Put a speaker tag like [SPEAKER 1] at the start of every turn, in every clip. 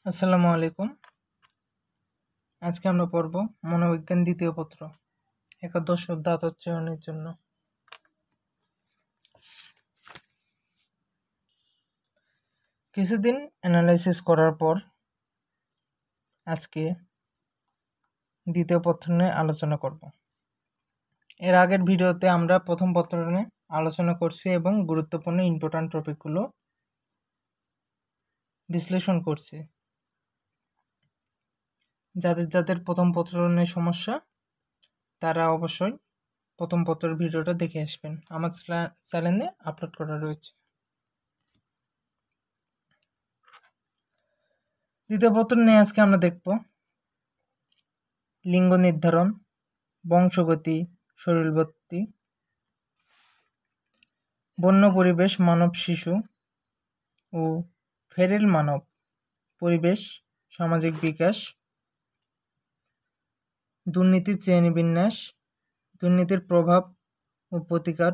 [SPEAKER 1] আসসালামু আলাইকুম। আজকে আমরা পড়ব মনোবিজ্ঞান দ্বিতীয় পত্র, একাদশ ও দ্বাদশ শ্রেণীর জন্য। কিছুদিন অ্যানালাইসিস করার পর আজকে দ্বিতীয় পত্র নিয়ে আলোচনা করব। এর আগের ভিডিওতে আমরা প্রথম পত্র নিয়ে আলোচনা করছি এবং গুরুত্বপূর্ণ ইম্পর্ট্যান্ট টপিকগুলো বিশ্লেষণ করছি। যাদের যাদের প্রথম পত্র নিয়ে সমস্যা তারা অবশ্যই প্রথম পত্রের ভিডিওটা দেখে আসবেন, আমার চ্যানেলে আপলোড করা রয়েছে। দ্বিতীয় পত্র নিয়ে আজকে আমরা দেখব লিঙ্গ নির্ধারণ, বংশগতি, শরীরবৃত্তি, বন্য পরিবেশ, মানব শিশু ও ফেরেল মানব পরিবেশ, সামাজিক বিকাশ, দুর্নীতির শ্রেণীবিন্যাস, দুর্নীতির প্রভাব ও প্রতিকার,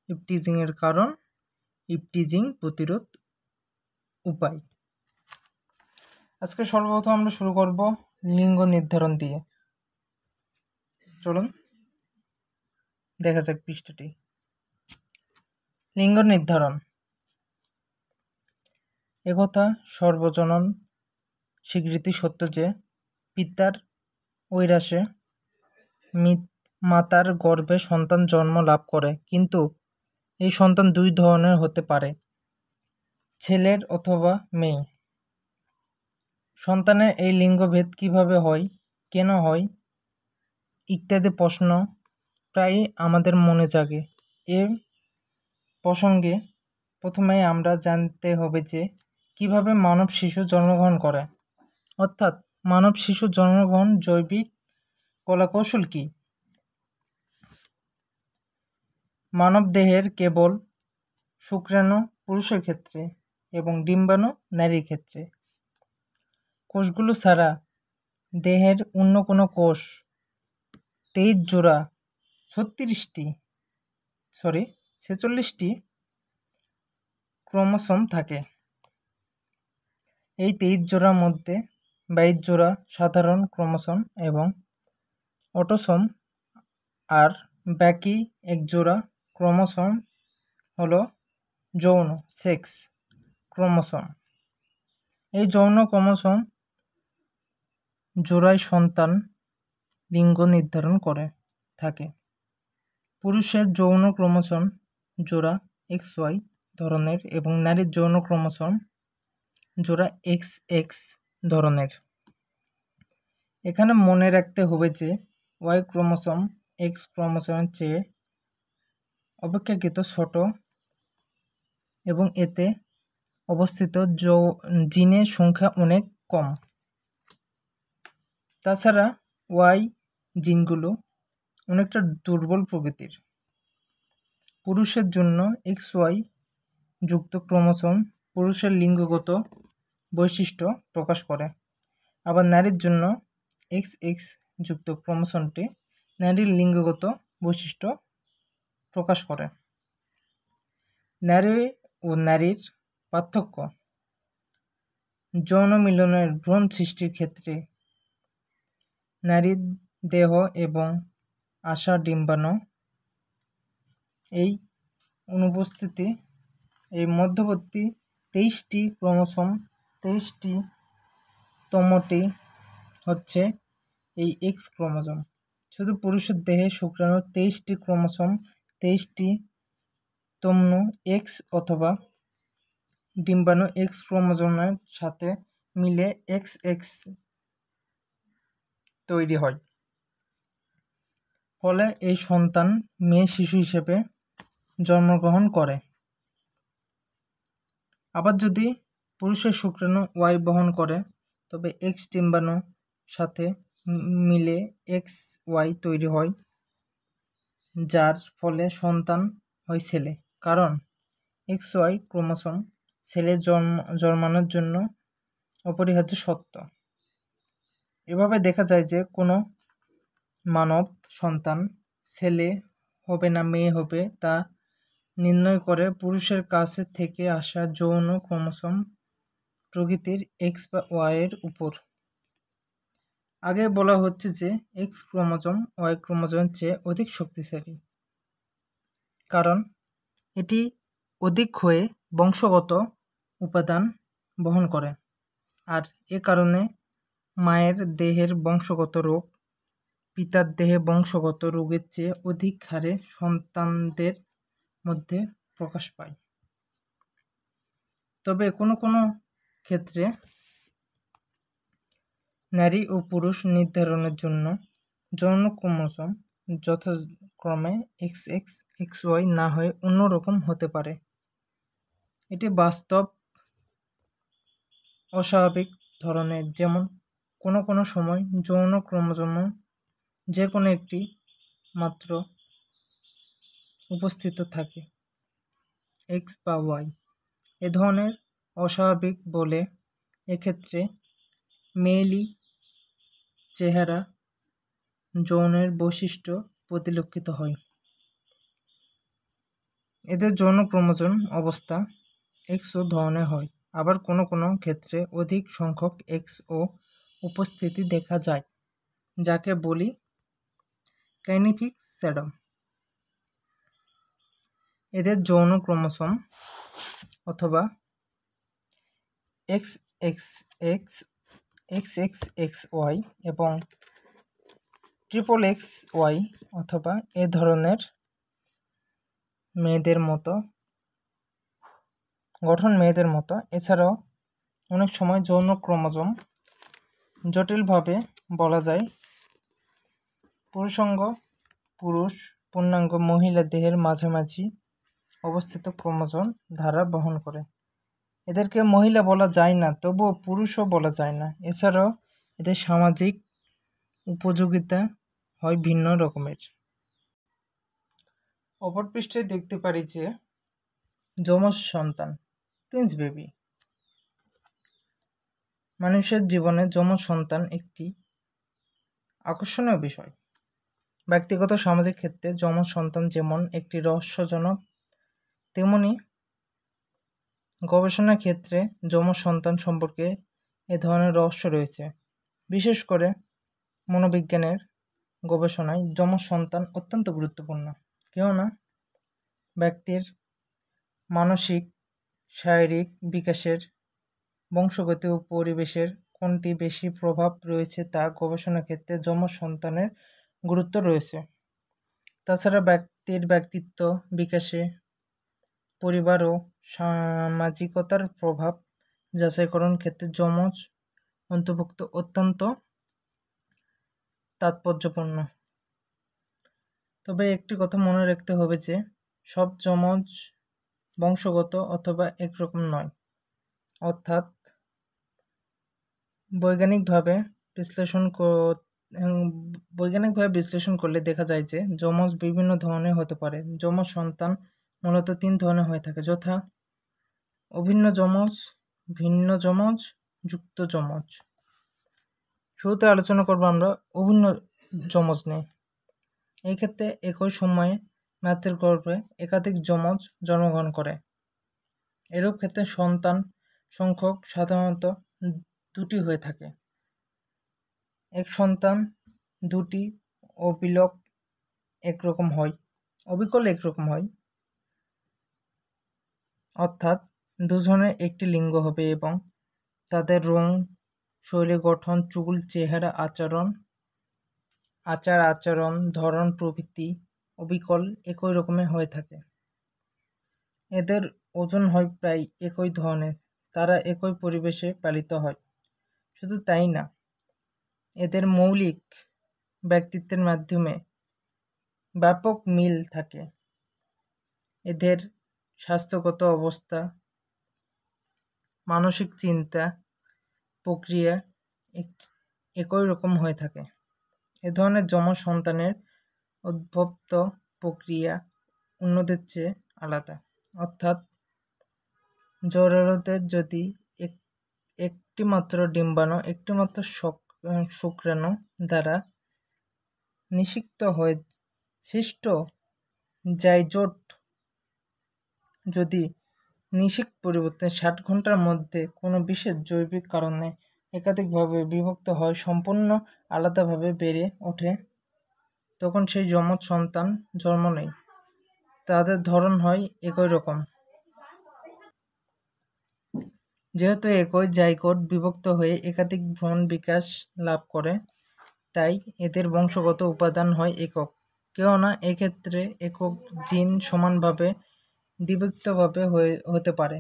[SPEAKER 1] ইভটিজিংয়ের কারণ, ইভটিজিং প্রতিরোধ উপায়। আজকে সর্বপ্রথম আমরা শুরু করব লিঙ্গ নির্ধারণ দিয়ে। চলুন দেখা যাক পৃষ্ঠাটি। লিঙ্গ নির্ধারণ একথা সর্বজনন স্বীকৃতি সত্য যে পিতার ঐরাসে মাতার গর্ভে সন্তান জন্ম লাভ করে, কিন্তু এই সন্তান দুই ধরনের হতে পারে, ছেলের অথবা মেয়ে। সন্তানের এই লিঙ্গভেদ কিভাবে হয়, কেন হয় ইত্যাদি প্রশ্ন প্রায়ই আমাদের মনে জাগে। এ প্রসঙ্গে প্রথমে আমরা জানতে হবে যে কিভাবে মানব শিশু জন্মগ্রহণ করে, অর্থাৎ মানব শিশু জন্মগ্রহণ জৈবিক কলাকৌশল কি। মানব দেহের কেবল শুক্রাণু পুরুষের ক্ষেত্রে এবং ডিম্বাণু নারীর ক্ষেত্রে। কোষগুলো ছাড়া দেহের অন্য কোনো কোষ 23 জোড়া 46টি ক্রোমোসোম থাকে। এই 23 জোড়ার মধ্যে 22 জোড়া সাধারণ ক্রোমোসোম এবং অটোসোম, আর বাকি 1 জোড়া ক্রোমোসোম হলো যৌন সেক্স ক্রোমোসোম। এই যৌন ক্রোমোসোম জোড়ায় সন্তান লিঙ্গ নির্ধারণ করে থাকে। পুরুষের যৌন ক্রোমোসোম জোড়া XY ধরনের এবং নারীর যৌন ক্রোমোসোম জোড়া XX ধরনের। এখানে মনে রাখতে হবে যে Y ক্রোমোসোম X ক্রোমোসোমের চেয়ে অপেক্ষাকৃত ছোট এবং এতে অবস্থিত জিনের সংখ্যা অনেক কম। তাছাড়া Y জিনগুলো অনেকটা দুর্বল প্রকৃতির। পুরুষের জন্য XY যুক্ত ক্রোমোসোম পুরুষের লিঙ্গগত বৈশিষ্ট্য প্রকাশ করে, আবার নারীর জন্য XX যুক্ত ক্রোমোসোমটি নারীর লিঙ্গগত বৈশিষ্ট্য প্রকাশ করে। নারী ও নারীর পার্থক্য যৌন মিলনের ভ্রূণ সৃষ্টির ক্ষেত্রে নারীর দেহ এবং আশা ডিম্বাণু এই অনুপস্থিতি, এই মধ্যবর্তী 23টি ক্রোমোসোম 23তমটি হচ্ছে এই X ক্রোমোসোম। শুধু পুরুষের দেহে শুক্রাণু 23টি ক্রোমোসোম 23টি তমনু X অথবা ডিম্বাণু X ক্রোমোসোমের সাথে মিলে XX তৈরি হয়। ফলে এই সন্তান মেয়ে শিশু হিসেবে জন্মগ্রহণ করে। আবার যদি পুরুষের শুক্রাণু Y বহন করে তবে X ডিম্বাণু সাথে মিলে XY তৈরি হয়, যার ফলে সন্তান হয় ছেলে, কারণ XY ক্রোমোসোম ছেলে জন্মানোর জন্য অপরিহার্য সত্য। এভাবে দেখা যায় যে কোনো মানব সন্তান ছেলে হবে না মেয়ে হবে তা নির্ণয় করে পুরুষের কাছে থেকে আসা যৌন ক্রোমোসোম প্রকৃতির এক্স বা ওয়াই এর উপর। আগে বলা হচ্ছে যে এক্স ক্রোমোজোম ওয়াই ক্রোমোজোমের চেয়ে অধিক শক্তিশালী, কারণ এটি অধিক হয়ে বংশগত উপাদান বহন করে, আর এ কারণে মায়ের দেহের বংশগত রোগ পিতার দেহে বংশগত রোগের চেয়ে অধিক হারে সন্তানদের মধ্যে প্রকাশ পায়। তবে কোনো কোনো ক্ষেত্রে নারী ও পুরুষ নির্ধারণের জন্য যৌন ক্রোমোজোম যথাক্রমে এক্স এক্স এক্স ওয়াই না হয়ে অন্যরকম হতে পারে। এটি বাস্তব অস্বাভাবিক ধরনের, যেমন কোনো কোনো সময় যৌন ক্রোমোজোম যে কোনো একটি মাত্র উপস্থিত থাকে, এক্স বা ওয়াই। এ ধরনের অস্বাভাবিক বলে এক্ষেত্রে মেয়েলি চেহারা যৌনের বৈশিষ্ট্য পরিলক্ষিত হয়। এদের যৌন ক্রোমোজোম অবস্থা এক্স ও ধরনের হয়, আবার কোনো কোনো ক্ষেত্রে অধিক সংখ্যক এক্স ও উপস্থিতি দেখা যায়, যাকে বলি কাইনেটিক স্যাডম। এদের যৌন ক্রোমোসোম অথবা X X X X X X Y এবং ট্রিপল এক্স ওয়াই অথবা এ ধরনের মেয়েদের মতো গঠন মেয়েদের মতো। এছাড়াও অনেক সময় যৌন ক্রোমোজোম জটিলভাবে বলা যায় পুরুষাঙ্গ পুরুষ পূর্ণাঙ্গ মহিলা দেহের মাঝামাঝি অবস্থিত ক্রোমোজোম ধারা বহন করে। এদেরকে মহিলা বলা যায় না, তবুও পুরুষও বলা যায় না। এছাড়াও এদের সামাজিক উপযোগিতা হয় ভিন্ন রকমের। অপর পৃষ্ঠে দেখতে পারি যে যমজ সন্তান, টুইন্স বেবি। মানুষের জীবনে যমজ সন্তান একটি আকর্ষণীয় বিষয়। ব্যক্তিগত সামাজিক ক্ষেত্রে যমজ সন্তান যেমন একটি রহস্যজনক, তেমনি গবেষণা ক্ষেত্রে যমজ সন্তান সম্পর্কে এ ধরনের রহস্য রয়েছে। বিশেষ করে মনোবিজ্ঞানের গবেষণায় যমজ সন্তান অত্যন্ত গুরুত্বপূর্ণ। কেননা ব্যক্তির মানসিক শারীরিক বিকাশের বংশগতি ও পরিবেশের কোনটি বেশি প্রভাব রয়েছে তা গবেষণা ক্ষেত্রে যমজ সন্তানের গুরুত্ব রয়েছে। তাছাড়া ব্যক্তির ব্যক্তিত্ব বিকাশে পরিবার ও সামাজিকতার প্রভাব যাচাইকরণ ক্ষেত্রে যমজ অন্তর্ভুক্ত অত্যন্ত তাৎপর্যপূর্ণ। তবে একটি কথা মনে রাখতে হবে যে সব যমজ বংশগত অথবা একরকম নয়, অর্থাৎ বৈজ্ঞানিকভাবে বিশ্লেষণ করলে দেখা যায় যে যমজ বিভিন্ন ধরনের হতে পারে। যমজ সন্তান মূলত 3 ধরনের হয়ে থাকে, যথা অভিন্ন যমজ, ভিন্ন যমজ, যুক্ত যমজ। শুরুতে আলোচনা করব আমরা অভিন্ন যমজ নিয়ে। এই ক্ষেত্রে একই সময়ে মাতৃ গর্ভে একাধিক যমজ জন্মগ্রহণ করে। এরূপ ক্ষেত্রে সন্তান সংখ্যক সাধারণত 2টি হয়ে থাকে। এক সন্তান 2টি অবিকল একরকম হয়, অর্থাৎ দুজনের একটি লিঙ্গ হবে এবং তাদের রং, শরীর গঠন, চুল, চেহারা, আচার-আচরণ, ধরন প্রভৃতি অবিকল একই রকমের হয়ে থাকে। এদের ওজন হয় প্রায় একই ধরনের, তারা একই পরিবেশে পালিত হয়। শুধু তাই না, এদের মৌলিক ব্যক্তিত্বের মাধ্যমে ব্যাপক মিল থাকে। এদের স্বাস্থ্যগত অবস্থা, মানসিক চিন্তা প্রক্রিয়া একই রকম হয়ে থাকে। এ ধরনের যমজ সন্তানের উদ্ভব প্রক্রিয়া অন্যদের চেয়ে আলাদা, অর্থাৎ জরায়ুতে যদি একটিমাত্র ডিম্বাণু, একটিমাত্র শুক্রাণু দ্বারা নিষিক্ত হয়ে সৃষ্ট জাইগোট যদি নিষিক পরিবর্তন 60 ঘন্টার মধ্যে কোনো বিশেষ জৈবিক কারণে একাধিকভাবে বিভক্ত হয় সম্পূর্ণ আলাদাভাবে বেড়ে ওঠে, তখন সেই যমজ সন্তান জন্ম নেয়। তাদের ধরন হয় একই রকম। যেহেতু একই জাইগোট বিভক্ত হয়ে একাধিক ভ্রূণ বিকাশ লাভ করে, তাই এদের বংশগত উপাদান হয় একক। কেননা এক্ষেত্রে একক জিন সমানভাবে দ্বিবক্তভাবে হতে পারে,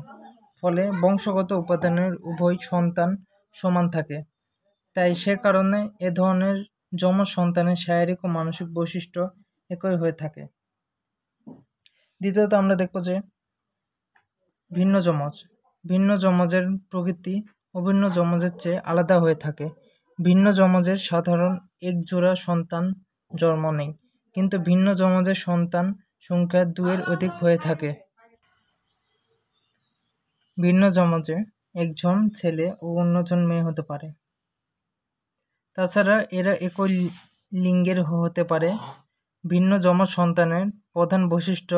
[SPEAKER 1] ফলে বংশগত উপাদানের উভয় সন্তান সমান থাকে। তাই সে কারণে এ ধরনের যমজ সন্তানের শারীরিক ও মানসিক বৈশিষ্ট্য একই হয়ে থাকে। দ্বিতীয়ত আমরা দেখব যে ভিন্ন যমজ। ভিন্ন যমজের প্রকৃতি অভিন্ন যমজের চেয়ে আলাদা হয়ে থাকে। ভিন্ন যমজের সাধারণ এক জোড়া সন্তান জন্ম নেয়, কিন্তু ভিন্ন যমজের সন্তান সংখ্যা 2-এর অধিক হয়ে থাকে। ভিন্ন যমজে একজন ছেলে ও অন্যজন মেয়ে হতে পারে। তাছাড়া এরা একই লিঙ্গের হতে পারে। ভিন্ন যমজ সন্তানের প্রধান বৈশিষ্ট্য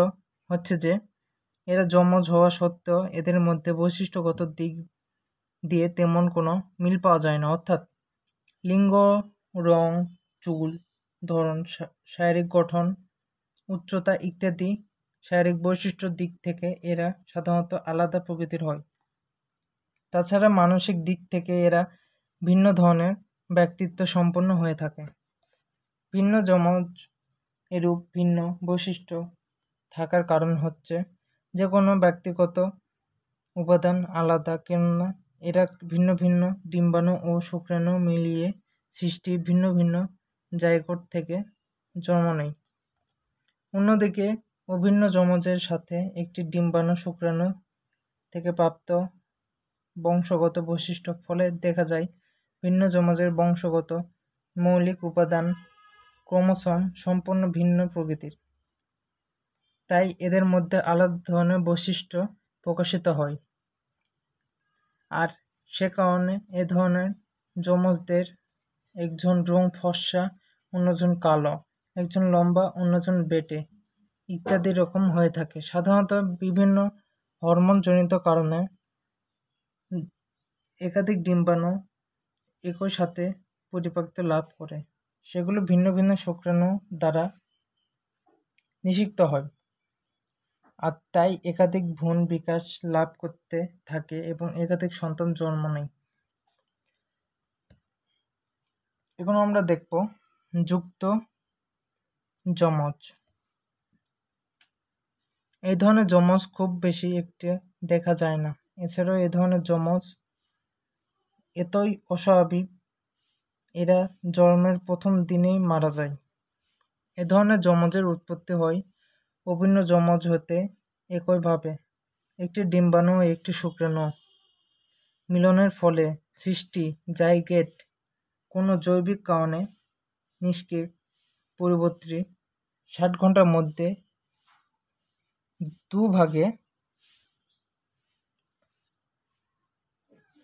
[SPEAKER 1] হচ্ছে যে এরা যমজ হওয়া সত্ত্বেও এদের মধ্যে বৈশিষ্ট্যগত দিক দিয়ে তেমন কোনো মিল পাওয়া যায় না। অর্থাৎ লিঙ্গ, রং, চুল, ধরন, শারীরিক গঠন, উচ্চতা ইত্যাদি শারীরিক বৈশিষ্ট্যর দিক থেকে এরা সাধারণত আলাদা প্রকৃতির হয়। তাছাড়া মানসিক দিক থেকে এরা ভিন্ন ধরনের ব্যক্তিত্ব সম্পন্ন হয়ে থাকে। ভিন্ন যমজ এরূপ ভিন্ন বৈশিষ্ট্য থাকার কারণ হচ্ছে যে কোনো ব্যক্তিগত উপাদান আলাদা, কেননা এরা ভিন্ন ভিন্ন ডিম্বাণু ও শুক্রাণু মিলিয়ে সৃষ্টি ভিন্ন ভিন্ন জাইগোট থেকে জন্ম নেয়। অন্যদিকে অভিন্ন যমজের সাথে একটি ডিম্বাণু শুক্রাণু থেকে প্রাপ্ত বংশগত বৈশিষ্ট্য ফলে দেখা যায় ভিন্ন যমজের বংশগত মৌলিক উপাদান ক্রোমোসোম সম্পূর্ণ ভিন্ন প্রকৃতির। তাই এদের মধ্যে আলাদা ধরনের বৈশিষ্ট্য প্রকাশিত হয়। আর সে কারণে এ ধরনের যমজদের একজন রং ফর্সা, অন্যজন কালো, একজন লম্বা, অন্যজন বেঁটে ইত্যাদি রকম হয়ে থাকে। সাধারণত বিভিন্ন হরমোনজনিত কারণে একাধিক ডিম্বাণু একই সাথে পরিপাক্য লাভ করে, সেগুলো ভিন্ন ভিন্ন শুক্রাণু দ্বারা নিষিক্ত হয়, আর তাই একাধিক ভ্রূণ বিকাশ লাভ করতে থাকে এবং একাধিক সন্তান জন্ম নেয়। এখন আমরা দেখব যুক্ত যমজ। এই ধরনের যমজ খুব বেশি একটি দেখা যায় না। এছাড়াও এই ধরনের যমজ এতই অস্বাভাবিক, এরা জন্মের প্রথম দিনেই মারা যায়। এ ধরনের যমজের উৎপত্তি হয় অভিন্ন যমজ হতে একইভাবে একটি ডিম্বাণু ও একটি শুক্রাণু মিলনের ফলে সৃষ্টি জাইগোট কোনো জৈবিক কারণে নিষ্ক্রিয় পরিবর্তী 60 ঘন্টার মধ্যে দুভাগে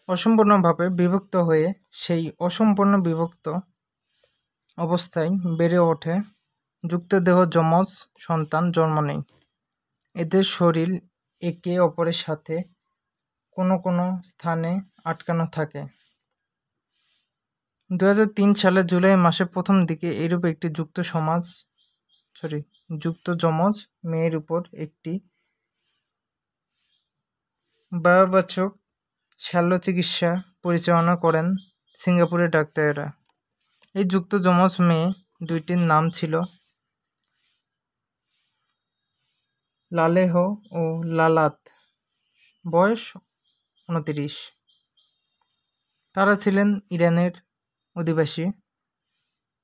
[SPEAKER 1] অসম্পূর্ণভাবে বিভক্ত হয়ে সেই অসম্পূর্ণ বিভক্ত অবস্থায় বেড়ে ওঠে যুক্তদেহ যমজ সন্তান জন্ম নেয়। এদের শরীর একে অপরের সাথে কোনো কোনো স্থানে আটকানো থাকে। 2003 সালের জুলাই মাসের প্রথম দিকে এইরূপ একটি যুক্ত যমজ মেয়ের উপর একটি বায়োবাচক শল্য চিকিৎসা পরিচালনা করেন সিঙ্গাপুরের ডাক্তারেরা। এই যুক্ত যমজ মেয়ে দুইটির নাম ছিল লালেহ ও লালাত। বয়স 29। তারা ছিলেন ইরানের অধিবাসী।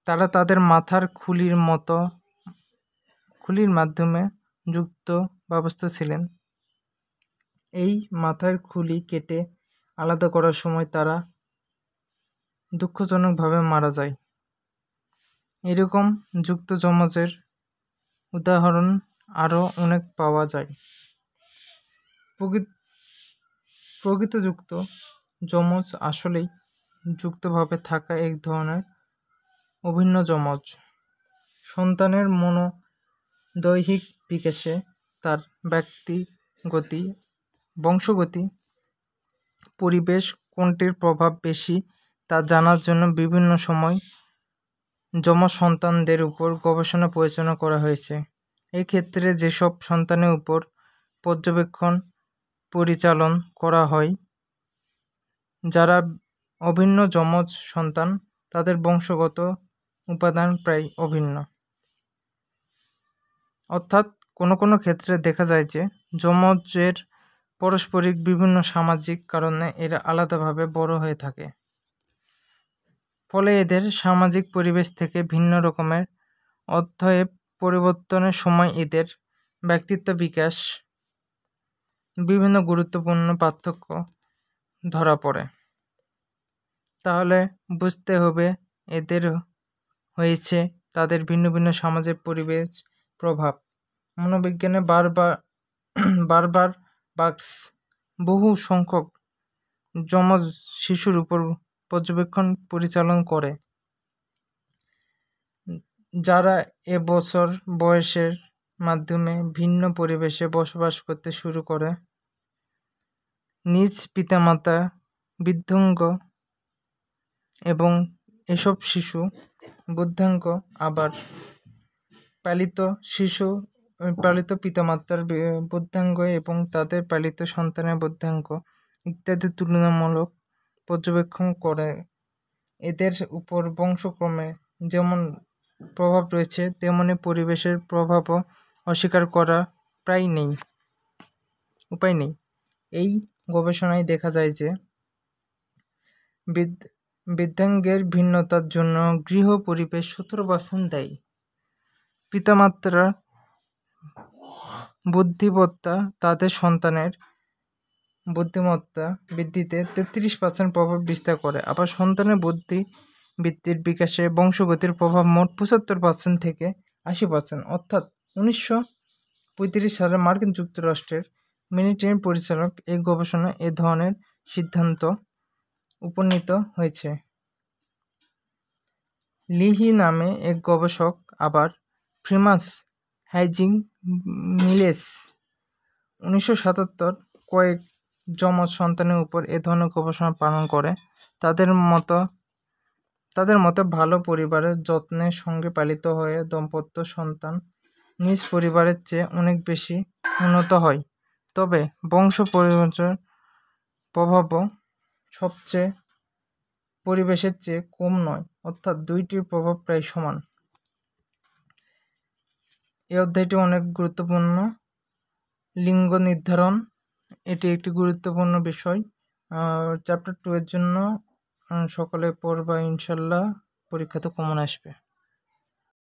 [SPEAKER 1] তারা তাদের মাথার খুলির মাধ্যমে যুক্ত ব্যবস্থা ছিলেন। এই মাথার খুলি কেটে আলাদা করার সময় তারা দুঃখজনকভাবে মারা যায়। এরকম যুক্ত যমজের উদাহরণ আরও অনেক পাওয়া যায়। প্রকৃত যুক্ত যমজ আসলেই যুক্তভাবে থাকা এক ধরনের অভিন্ন যমজ। সন্তানের দৈহিক বিকাশে তার ব্যক্তিগত বংশগতি, পরিবেশ কোনটির প্রভাব বেশি তা জানার জন্য বিভিন্ন সময় যমজ সন্তানদের উপর গবেষণা পরিচালনা করা হয়েছে। এই ক্ষেত্রে যেসব সন্তানের উপর পর্যবেক্ষণ পরিচালন করা হয়, যারা অভিন্ন যমজ সন্তান, তাদের বংশগত উপাদান প্রায় অভিন্ন। অর্থাৎ কোনো কোনো ক্ষেত্রে দেখা যায় যে যমজের পারস্পরিক বিভিন্ন সামাজিক কারণে এরা আলাদাভাবে বড় হয়ে থাকে, ফলে এদের সামাজিক পরিবেশ থেকে ভিন্ন রকমের অতএব পরিবর্তনের সময় এদের ব্যক্তিত্ব বিকাশ বিভিন্ন গুরুত্বপূর্ণ পার্থক্য ধরা পড়ে। তাহলে বুঝতে হবে এদের হয়েছে তাদের ভিন্ন ভিন্ন সামাজিক পরিবেশ প্রভাব। মনোবিজ্ঞানে বারবার বাক্স বহু সংখ্যক যমজ শিশুর উপর পর্যবেক্ষণ পরিচালন করে, যারা এবছর বয়সের মাধ্যমে ভিন্ন পরিবেশে বসবাস করতে শুরু করে। নিজ পিতামাতা বৃদ্ধাঙ্গ এবং এসব শিশু বুদ্ধাঙ্গ, আবার পালিত পিতামাতার বুদ্ধাঙ্গ এবং তাদের পালিত সন্তানের বুদ্ধাঙ্গ ইত্যাদি তুলনামূলক পর্যবেক্ষণ করে। এদের উপর বংশক্রমে যেমন প্রভাব রয়েছে, তেমনি পরিবেশের প্রভাবও অস্বীকার করা উপায় নেই। এই গবেষণায় দেখা যায় যে বৃদ্ধাঙ্গের ভিন্নতার জন্য গৃহ পরিবেশ 17% দায়ী। পিতামাতার বুদ্ধিমত্তা তাদের সন্তানের বুদ্ধিমত্তা বৃদ্ধিতে 33% প্রভাব বিস্তার করে। আবার সন্তানের বুদ্ধিবৃত্তির বিকাশে বংশগতির প্রভাব মোট 75% থেকে 80%। অর্থাৎ 1935 সালে মার্কিন যুক্তরাষ্ট্রের মিলিটারি পরিচালক এই গবেষণায় এ ধরনের সিদ্ধান্ত উপনীত হয়েছে। লিহি নামে এক গবেষক, আবার ফ্রিমাস হাইজিং মিলেস 1977 কয়েক যমজ সন্তানের উপর এ ধরনের গবেষণা পালন করে। তাদের মতে ভালো পরিবারের যত্নের সঙ্গে পালিত হয়ে দাম্পত্য সন্তান নিজ পরিবারের চেয়ে অনেক বেশি উন্নত হয়। তবে বংশ পরিবর্তনের প্রভাবও পরিবেশের চেয়ে কম নয়, অর্থাৎ দুইটির প্রভাব প্রায় সমান। এই অধ্যায়টি অনেক গুরুত্বপূর্ণ। লিঙ্গ নির্ধারণ এটি একটি গুরুত্বপূর্ণ বিষয়। চ্যাপ্টার 2 এর জন্য সকলে পড়বা, ইনশাল্লাহ পরীক্ষাতে কমন আসবে।